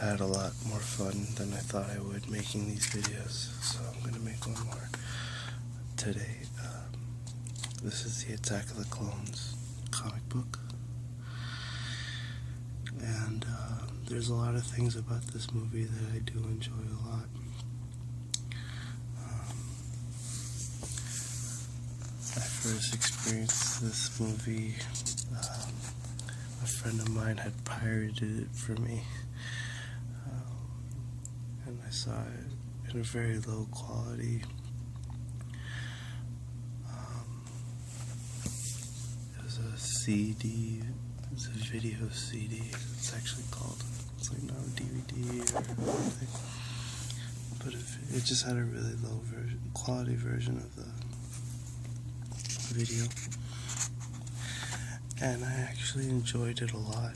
I had a lot more fun than I thought I would making these videos, so I'm going to make one more today. This is the Attack of the Clones comic book, and there's a lot of things about this movie that I do enjoy a lot. I first experienced this movie, a friend of mine had pirated it for me, and I saw it in a very low quality. It was a CD, it was a video CD, it's actually called. It's like not a DVD or anything, but it just had a really low quality version of the video, and I actually enjoyed it a lot.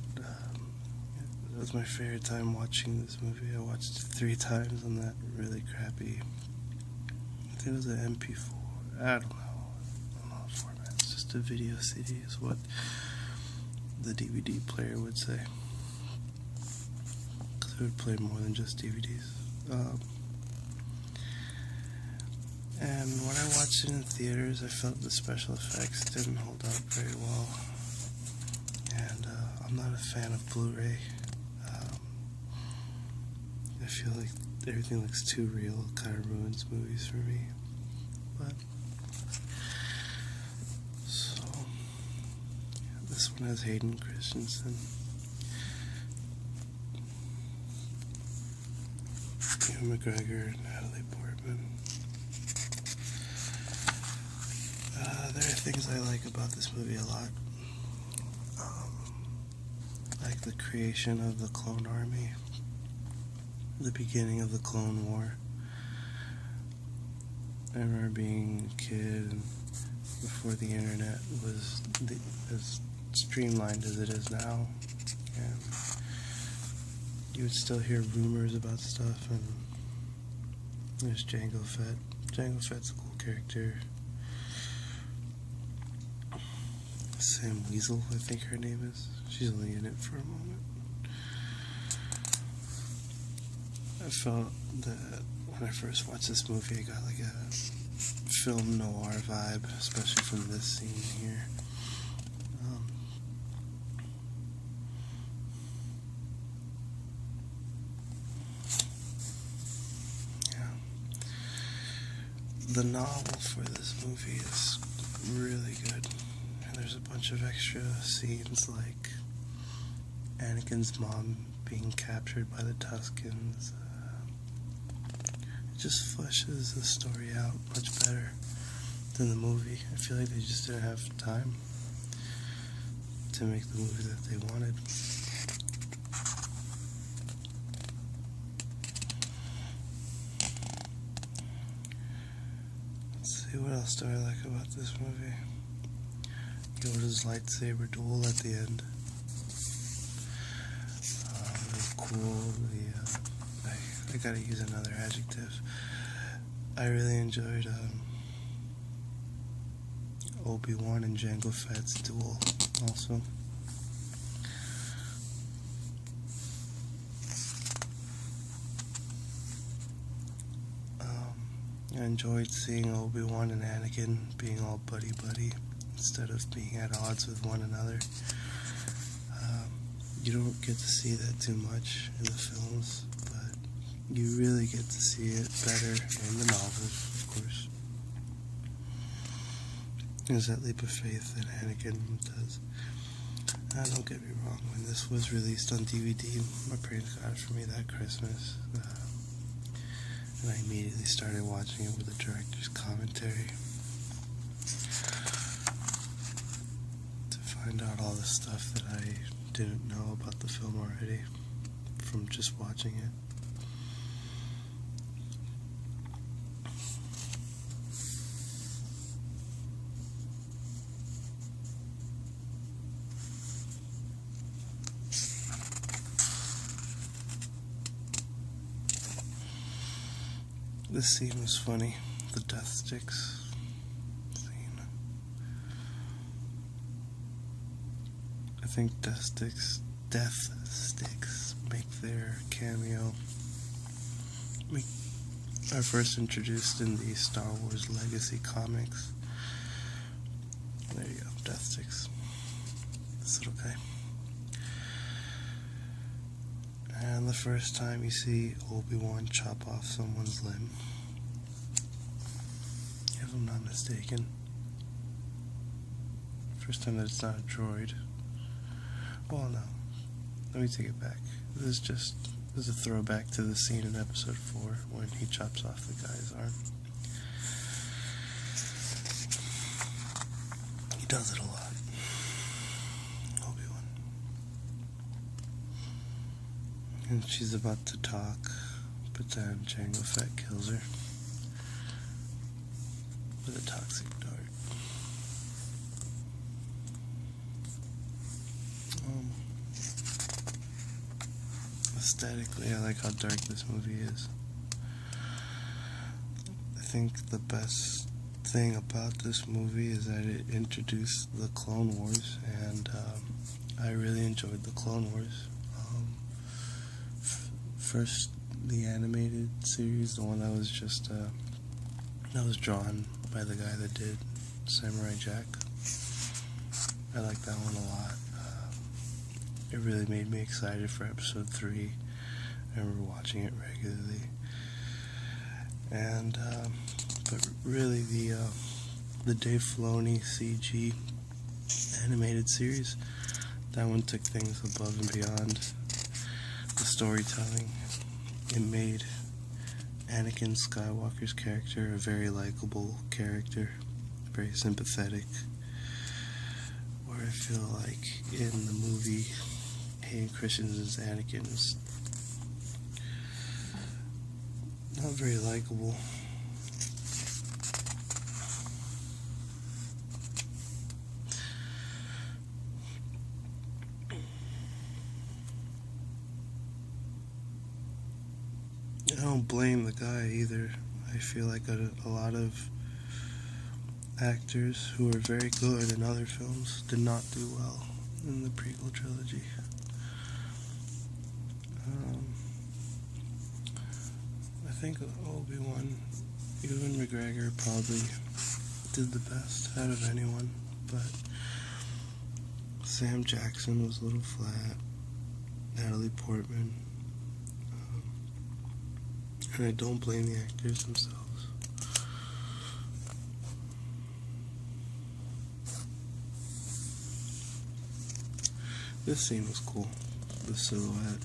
It was my favorite time watching this movie. I watched it 3 times on that really crappy, I think it was an MP4, I don't know the format. It's just a video CD is what the DVD player would say, because it would play more than just DVDs. And when I watched it in theaters, I felt the special effects didn't hold up very well, and I'm not a fan of Blu-ray. I feel like everything looks too real. It kind of ruins movies for me. But so this one has Hayden Christensen, Ewan McGregor, and Natalie Portman. There are things I like about this movie a lot, like the creation of the Clone Army, the beginning of the Clone War. I remember being a kid and before the internet was as streamlined as it is now, and you would still hear rumors about stuff. And there's Jango Fett. Jango Fett's a cool character. Sam Weasel, I think her name is. She's only in it for a moment. I felt that when I first watched this movie, I got like a film noir vibe, especially from this scene here. The novel for this movie is really good. There's a bunch of extra scenes, like Anakin's mom being captured by the Tuskens. It just fleshes the story out much better than the movie. I feel like they just didn't have time to make the movie that they wanted. Let's see, what else do I like about this movie? Yoda's lightsaber duel at the end. It was cool. I gotta use another adjective. I really enjoyed Obi-Wan and Jango Fett's duel also. I enjoyed seeing Obi-Wan and Anakin being all buddy-buddy instead of being at odds with one another. You don't get to see that too much in the films, but you really get to see it better in the novels, of course. There's that leap of faith that Anakin does. Don't get me wrong, when this was released on DVD, my parents got it for me that Christmas, and I immediately started watching it with the director's commentary to find out all the stuff that I didn't know about the film already from just watching it. This scene was funny, the death sticks scene. I think death sticks make their cameo. We are first introduced in the Star Wars Legacy comics. There you go, death sticks. This little guy. And the first time you see Obi-Wan chop off someone's limb, if I'm not mistaken. First time that it's not a droid. Well, no. Let me take it back. This is a throwback to the scene in episode 4 when he chops off the guy's arm. He does it a lot. Obi-Wan. And she's about to talk, but then Jango Fett kills her with a toxic dart. Aesthetically, I like how dark this movie is. I think the best thing about this movie is that it introduced the Clone Wars, and I really enjoyed the Clone Wars. First, the animated series, the one that was just that was drawn by the guy that did Samurai Jack. I like that one a lot. It really made me excited for episode 3. I remember watching it regularly. And, but really the Dave Filoni CG animated series, that one took things above and beyond the storytelling. It made Anakin Skywalker's character a very likable character, very sympathetic, where I feel like in the movie Hayden Christensen's Anakin is not very likable. I don't blame the guy either. I feel like a lot of actors who are very good in other films did not do well in the prequel trilogy. I think Obi-Wan, Ewan McGregor probably did the best out of anyone, but Sam Jackson was a little flat, Natalie Portman, and I don't blame the actors themselves. This scene was cool, the silhouette.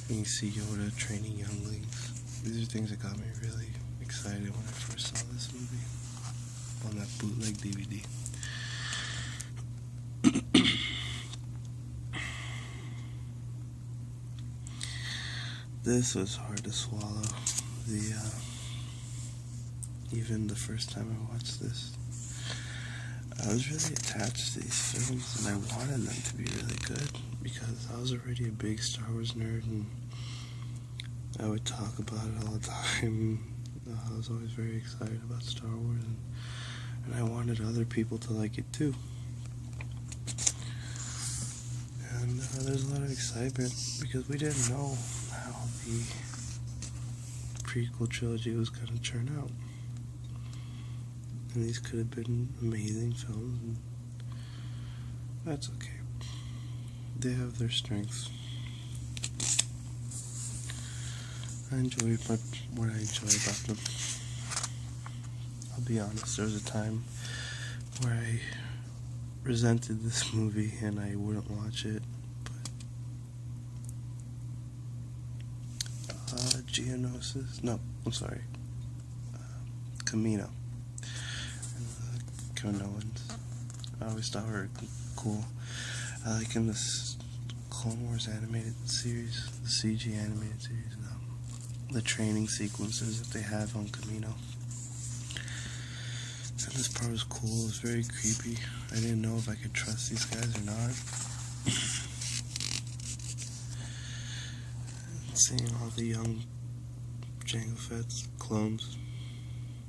And you see Yoda training younglings. These are things that got me really excited when I first saw this movie on that bootleg DVD. This was hard to swallow. Even the first time I watched this, I was really attached to these films, and I wanted them to be really good because I was already a big Star Wars nerd, and I would talk about it all the time. I was always very excited about Star Wars, and I wanted other people to like it too. And there's a lot of excitement because we didn't know how the prequel trilogy was going to turn out. And these could have been amazing films, and that's okay. They have their strengths. I enjoy what I enjoy about them. I'll be honest, there was a time where I resented this movie and I wouldn't watch it, but Geonosis, no, I'm sorry, Camino. Owens. I always thought were cool. I like in this Clone Wars animated series, the CG animated series, the training sequences that they have on Camino. And this part was cool. It was very creepy. I didn't know if I could trust these guys or not. And seeing all the young Jango Fett's clones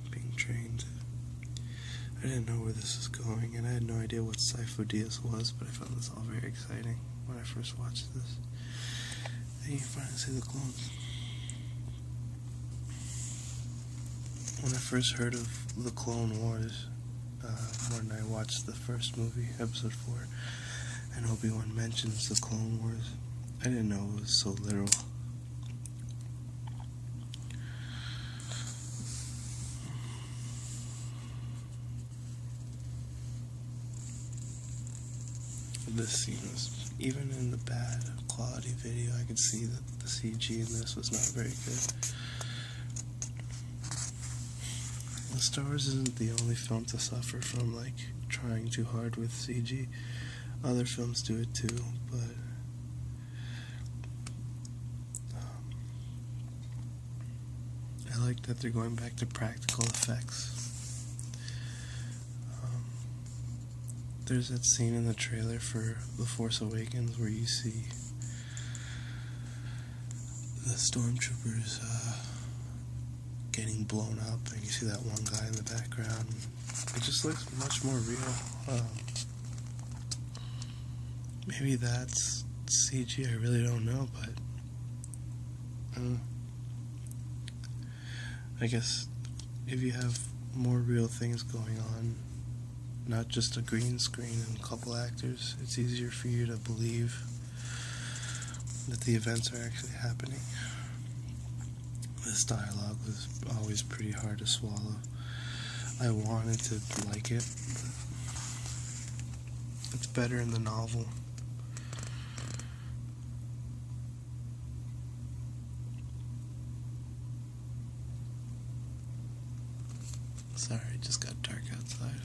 being trained. I didn't know where this was going, and I had no idea what Sifo Dyas was, but I found this all very exciting when I first watched this. Then you finally see the clones. When I first heard of the Clone Wars, when I watched the first movie, Episode 4, and Obi-Wan mentions the Clone Wars, I didn't know it was so literal. This scene was, even in the bad quality video, I could see that the CG in this was not very good. Star Wars isn't the only film to suffer from, like, trying too hard with CG. Other films do it too, but I like that they're going back to practical effects. There's that scene in the trailer for The Force Awakens where you see the stormtroopers getting blown up, and you see that one guy in the background. It just looks much more real. Maybe that's CG, I really don't know, but I guess if you have more real things going on, not just a green screen and a couple actors, it's easier for you to believe that the events are actually happening. This dialogue was always pretty hard to swallow. I wanted to like it, but it's better in the novel. Sorry, it just got dark outside.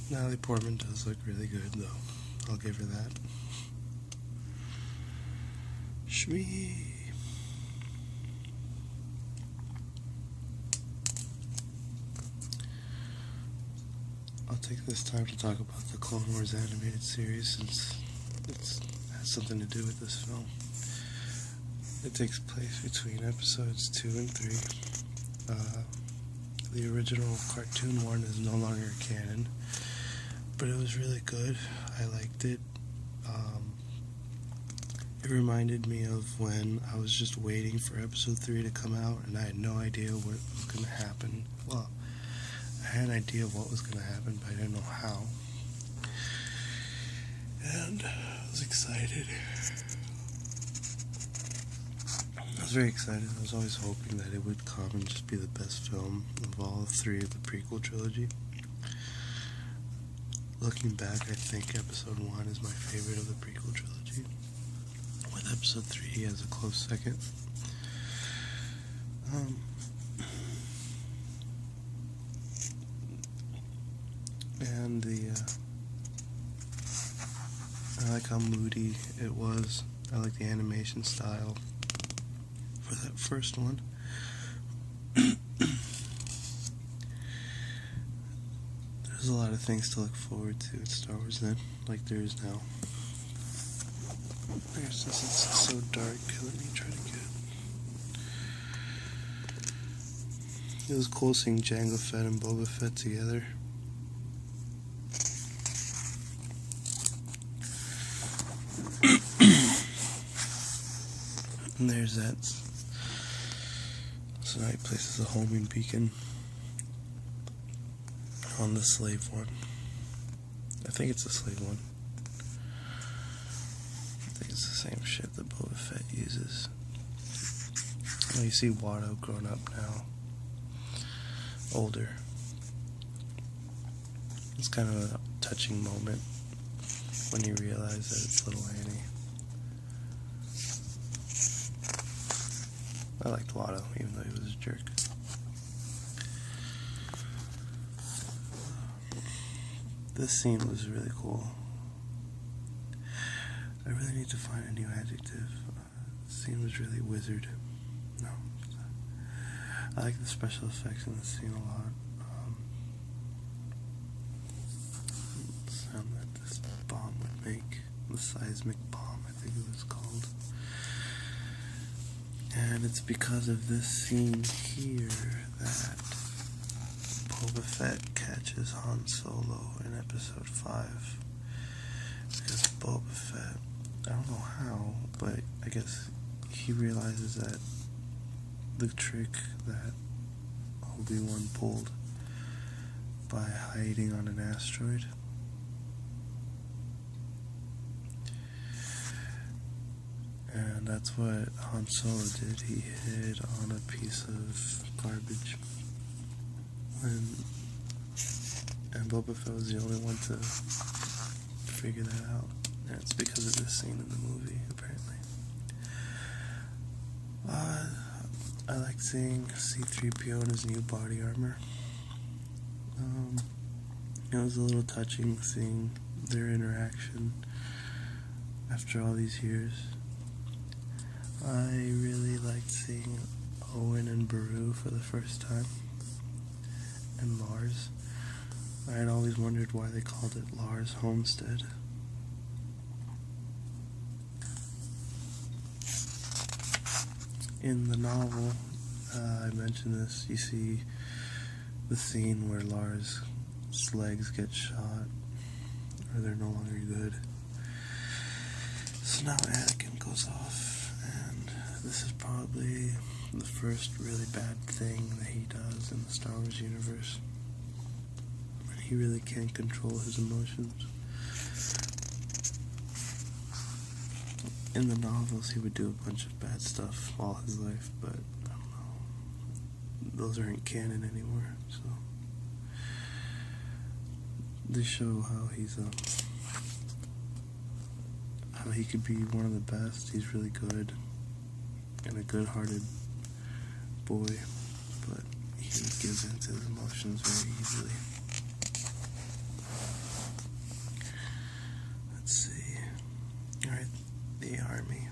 Natalie Portman does look really good, though. I'll give her that. Shmee. I'll take this time to talk about the Clone Wars animated series, since it has something to do with this film. It takes place between episodes 2 and 3. The original cartoon one is no longer canon, but it was really good. I liked it. It reminded me of when I was just waiting for episode 3 to come out, and I had no idea what was going to happen. Well, I had an idea of what was going to happen, but I didn't know how. And I was excited. I was very excited. I was always hoping that it would come and just be the best film of all 3 of the prequel trilogy. Looking back, I think episode 1 is my favorite of the prequel trilogy, with episode 3 as a close second. And I like how moody it was. I like the animation style for that first one. There's a lot of things to look forward to in Star Wars then, like there is now. I guess since it's so dark, let me try to get... It was cool seeing Jango Fett and Boba Fett together. And there's that. So now he places a homing beacon on the slave one. I think it's the slave one. I think it's the same ship that Boba Fett uses. Oh, you see Watto grown up now. Older. It's kind of a touching moment when you realize that it's little Annie. I liked Watto, even though he was a jerk. This scene was really cool. I really need to find a new adjective. The scene was really wizard. No. I like the special effects in this scene a lot. The sound that this bomb would make. The seismic bomb, I think it was called. And it's because of this scene here that Boba Fett catches Han Solo in episode 5. Because Boba Fett, I don't know how, but I guess he realizes that the trick that Obi-Wan pulled by hiding on an asteroid, and that's what Han Solo did. He hid on a piece of garbage, and Boba Fett was the only one to figure that out, and it's because of this scene in the movie, apparently. I like seeing C-3PO in his new body armor. It was a little touching seeing their interaction after all these years. I really liked seeing Owen and Beru for the first time, and Lars. I had always wondered why they called it Lars Homestead. In the novel, I mentioned this, you see the scene where Lars' legs get shot, or they're no longer good. So now Anakin goes off, and this is probably the first really bad thing that he does in the Star Wars universe. He really can't control his emotions. In the novels, he would do a bunch of bad stuff all his life, but I don't know. Those aren't canon anymore, so they show how he's how he could be one of the best. He's really good and a good-hearted boy, but he gives into his emotions very easily. Let's see. Alright, the army.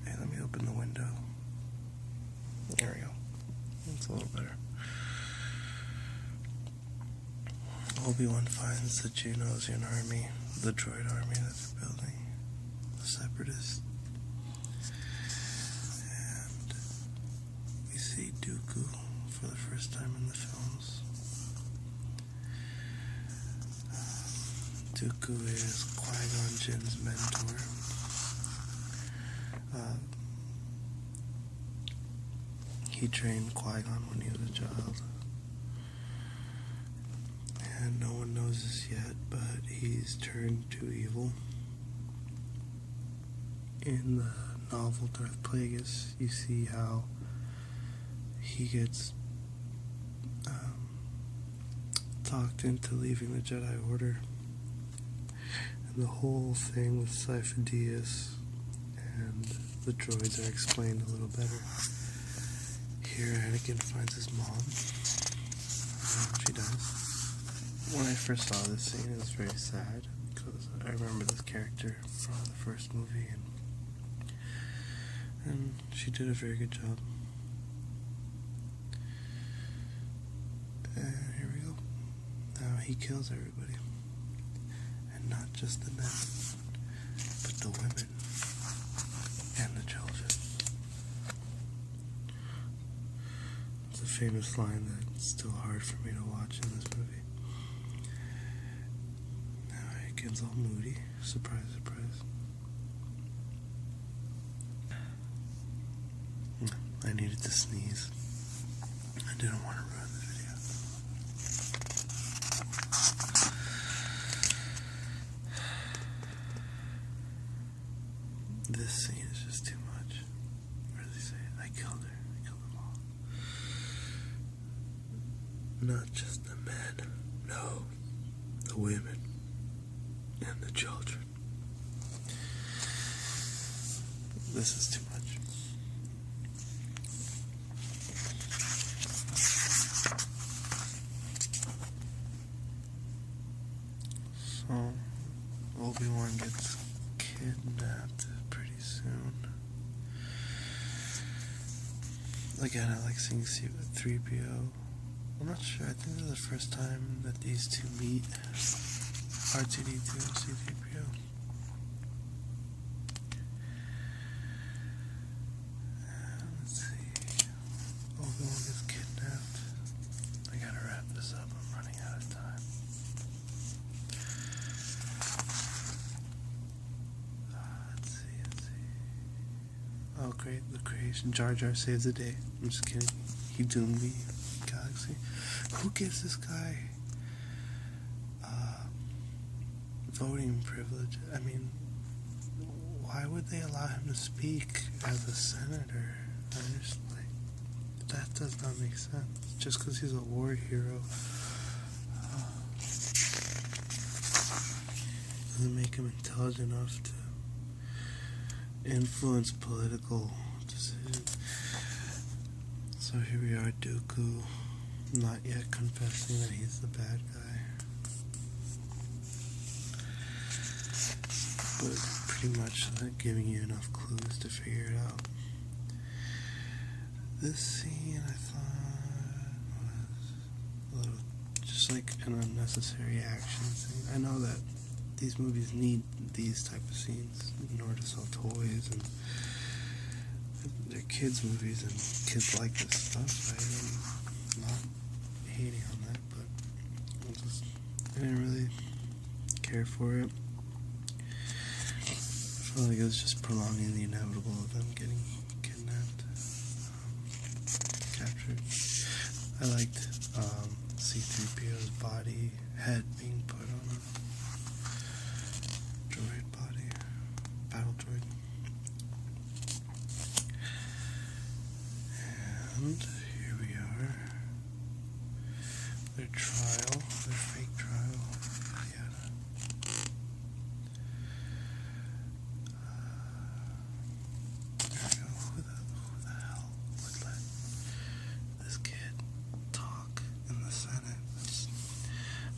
Hey, let me open the window. There we go. That's a little better. Obi-Wan finds the Geonosian army, the Droid Army that they're building, the Separatists. And we see Dooku for the first time in the films. Dooku is Qui-Gon Jinn's mentor. He trained Qui-Gon when he was a child. And no one knows this yet, but he's turned to evil. In the novel Darth Plagueis, you see how he gets talked into leaving the Jedi Order. And the whole thing with Sifo-Dyas and the droids are explained a little better. Here, Anakin finds his mom. She dies. When I first saw this scene, it was very sad, because I remember this character from the first movie, and she did a very good job. And here we go. Now he kills everybody. And not just the men, but the women and the children. It's a famous line that's still hard for me to watch in this movie. Anakin's all moody. Surprise, surprise. I needed to sneeze. I didn't want to ruin the video. This scene is just too much. Where does he say it? I killed her. I killed them all. Not just the men. No. The women. And the children. This is too much. So, Obi-Wan gets kidnapped pretty soon. Again, I like seeing C-3PO. I'm not sure, I think this is the first time that these two meet. R2-D2 and C-3PO. Let's see. Obi-Wan gets kidnapped. I gotta wrap this up. celebrate the creation. Jar Jar saves the day. I'm just kidding. He doomed the galaxy. Who gives this guy voting privilege? I mean, why would they allow him to speak as a senator? I just, like, that does not make sense. Just because he's a war hero doesn't make him intelligent enough to influence political decisions. So here we are, Dooku, not yet confessing that he's the bad guy. But pretty much giving you enough clues to figure it out. This scene I thought was a little just like an unnecessary action scene. I know that these movies need these type of scenes in order to sell toys, and they're kids movies and kids like this stuff. I'm not hating on that, but I didn't really care for it. I felt like it was just prolonging the inevitable of them getting kidnapped, captured. I liked C-3PO's head being put on a droid body, battle droid. And here we are. Their trial, their fake trial. Yada. There we go. Who the hell would let this kid talk in the Senate?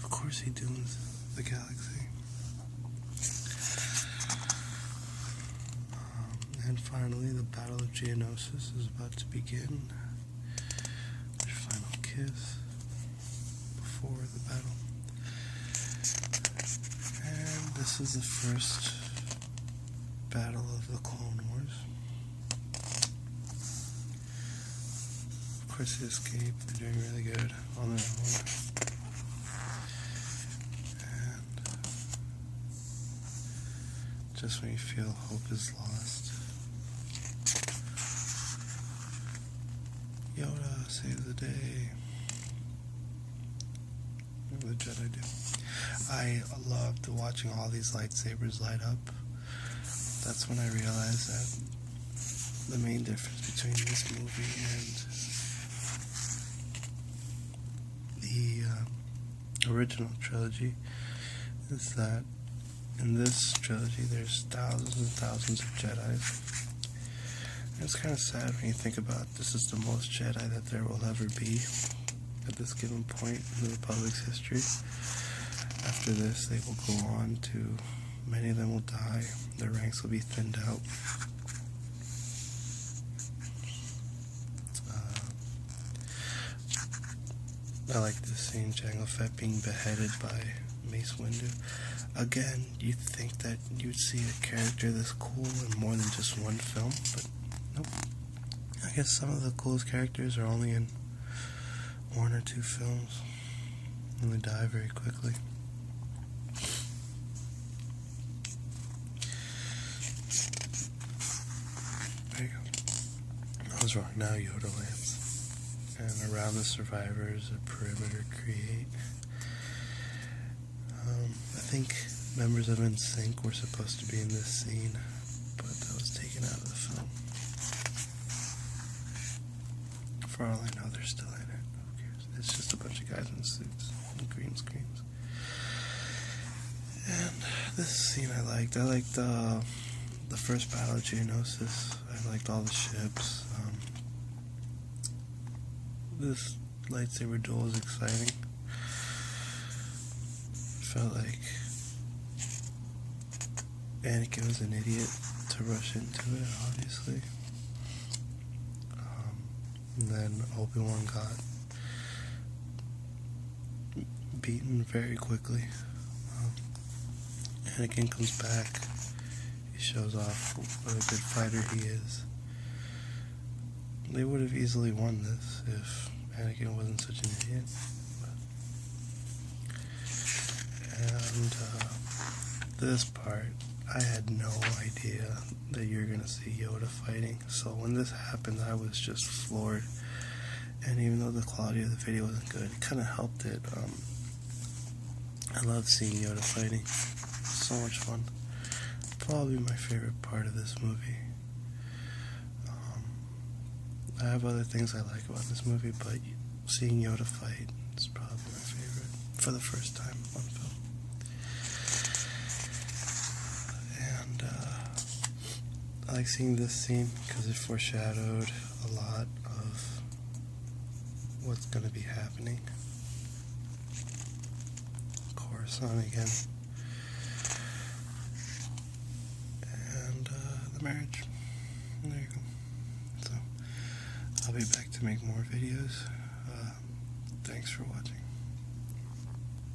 Of course he dooms the galaxy. And finally, the Battle of Geonosis is about to begin. Their final kiss before the battle. And this is the first battle of the Clone Wars. Of course, they escape. They're doing really good on their own. And just when you feel hope is lost, Yoda saves the day. What the Jedi do. I loved watching all these lightsabers light up. That's when I realized that the main difference between this movie and the original trilogy is that in this trilogy there's thousands and thousands of Jedis. It's kind of sad when you think about this is the most Jedi that there will ever be at this given point in the Republic's history. After this, they will go on to, many of them will die, their ranks will be thinned out. I like this scene, Jango Fett being beheaded by Mace Windu. Again, you'd think that you'd see a character this cool in more than just one film, but nope. I guess some of the coolest characters are only in one or two films, and they die very quickly. There you go. I was wrong. Now Yoda lands. And around the survivors, a perimeter create. I think members of NSYNC were supposed to be in this scene, but that was taken out of the film. For all I know, they're still in it. Who cares? It's just a bunch of guys in suits and green screens. And this scene I liked. I liked the first battle of Geonosis. I liked all the ships. This lightsaber duel is exciting. Felt like Anakin was an idiot to rush into it, obviously. And then Obi-Wan got beaten very quickly. Anakin comes back. He shows off what a good fighter he is. They would have easily won this if Anakin wasn't such an idiot. And this part, I had no idea that you're gonna see Yoda fighting. So when this happened, I was just floored. And even though the quality of the video wasn't good, it kind of helped it. I love seeing Yoda fighting. So much fun. Probably my favorite part of this movie. I have other things I like about this movie, but seeing Yoda fight is probably my favorite for the first time on film. And I like seeing this scene because it foreshadowed a lot of what's going to be happening. Coruscant again. And the marriage. There you go. So I'll be back to make more videos. Thanks for watching.